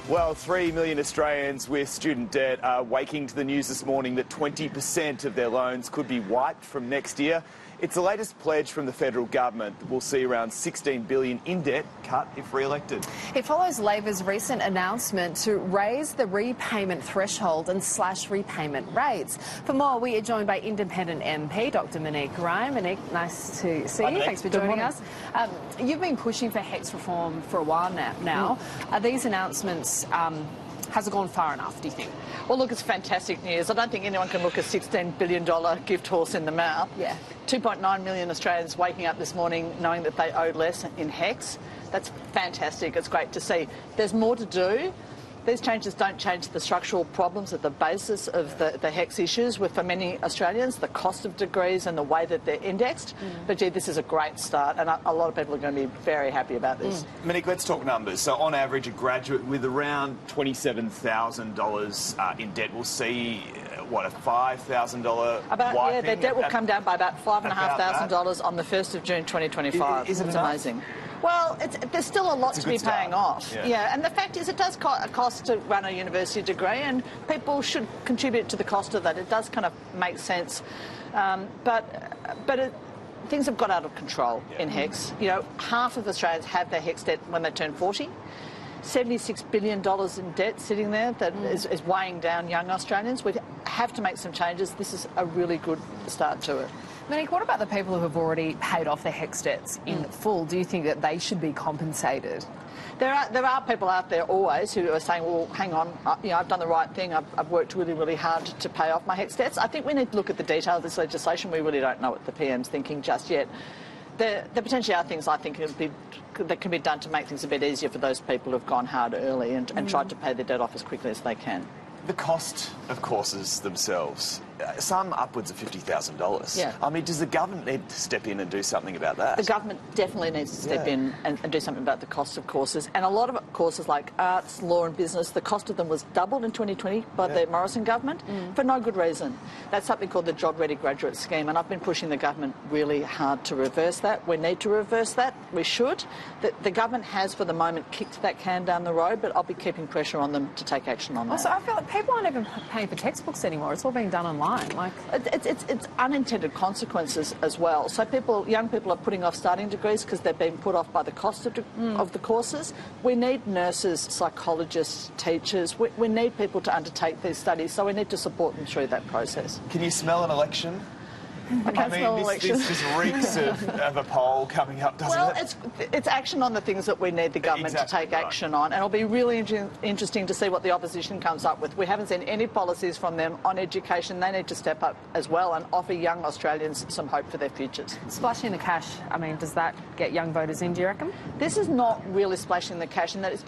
Well, 3 million Australians with student debt are waking to the news this morning that 20% of their loans could be wiped from next year. It's the latest pledge from the federal government that will see around $16 billion in debt cut if re-elected. It follows Labor's recent announcement to raise the repayment threshold and slash repayment rates. For more, we are joined by Independent MP Dr Monique Ryan. Monique, nice to see you. Thanks for joining us. You've been pushing for HECS reform for a while now. Are these announcements, has it gone far enough, do you think? Well, look, it's fantastic news. I don't think anyone can look a $16 billion gift horse in the mouth. Yeah. 2.9 million Australians waking up this morning knowing that they owed less in HECS. That's fantastic. It's great to see. There's more to do. These changes don't change the structural problems at the basis of the HECS issues with, for many Australians, the cost of degrees and the way that they're indexed. But, gee, this is a great start, and a lot of people are going to be very happy about this. Monique, let's talk numbers. So, on average, a graduate with around $27,000 in debt will see, what, a $5,000 wiping? Yeah, their debt will come down by about $5,500 on the 1st of June 2025. Is it It's enough? amazing. Well, there's still a lot to be paying off. Yeah, and the fact is it does cost to run a university degree, and people should contribute to the cost of that. It does kind of make sense. Things have got out of control in HECS. You know, half of Australians have their HECS debt when they turn 40. $76 billion in debt sitting there that is weighing down young Australians. We have to make some changes. This is a really good start to it. Monique, what about the people who have already paid off their HECS debts in full? Do you think that they should be compensated? There are people out there always who are saying, well, hang on, I've done the right thing. I've worked really, really hard to pay off my HECS debts. I think we need to look at the detail of this legislation. We really don't know what the PM's thinking just yet. There potentially are things I think that can be done to make things a bit easier for those people who've gone hard early and tried to pay their debt off as quickly as they can. The cost of courses themselves, some upwards of $50,000. Yeah. I mean, does the government need to step in and do something about that? The government definitely needs to step in and do something about the cost of courses. And a lot of courses like arts, law and business, the cost of them was doubled in 2020 by the Morrison government for no good reason. That's something called the Job Ready Graduate Scheme, and I've been pushing the government really hard to reverse that. We need to reverse that. We should. The government has, for the moment, kicked that can down the road, but I'll be keeping pressure on them to take action on that. Also, I feel like people aren't even paying for textbooks anymore. It's all being done online. It's unintended consequences as well. So young people are putting off starting degrees because they're being put off by the cost of the courses. We need nurses, psychologists, teachers. We need people to undertake these studies, so we need to support them through that process. Can you smell an election? I can't smell an election. This just reeks of a poll coming up, doesn't it? Well, it's action on the things that we need the government to take action on, and it'll be really interesting to see what the opposition comes up with. We haven't seen any policies from them on education. They need to step up as well and offer young Australians some hope for their futures. Splashing the cash, I mean, does that get young voters in, do you reckon? This is not really splashing the cash, in that it's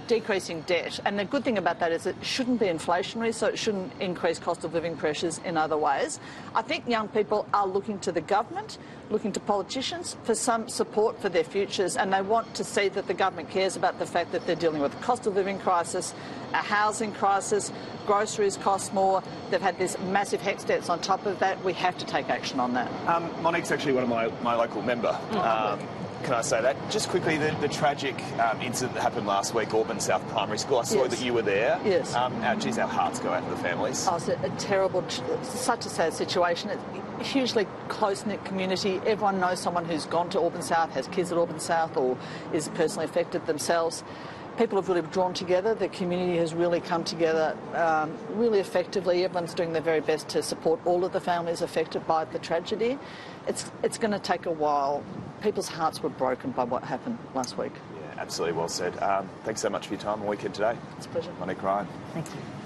decreasing debt. And the good thing about that is it shouldn't be inflationary, so it shouldn't increase cost of living pressures in other ways. I think young people are looking to the government, looking to politicians for some support for their futures, and they want to see that the government cares about the fact that they're dealing with a cost of living crisis, a housing crisis, groceries cost more, they've had this massive HECS debts on top of that. We have to take action on that. Monique's actually one of my local member. Can I say that? Just quickly, the tragic incident that happened last week, Auburn South Primary School. I saw that you were there. Yes. Geez, our hearts go out to the families. Oh, it's a terrible, such a sad situation. It's a hugely close-knit community. Everyone knows someone who's gone to Auburn South, has kids at Auburn South, or is personally affected themselves. People have really drawn together. The community has really come together really effectively. Everyone's doing their very best to support all of the families affected by the tragedy. It's going to take a while. People's hearts were broken by what happened last week. Yeah, absolutely, well said. Thanks so much for your time on Weekend Today. It's a pleasure. Monique Ryan. Thank you.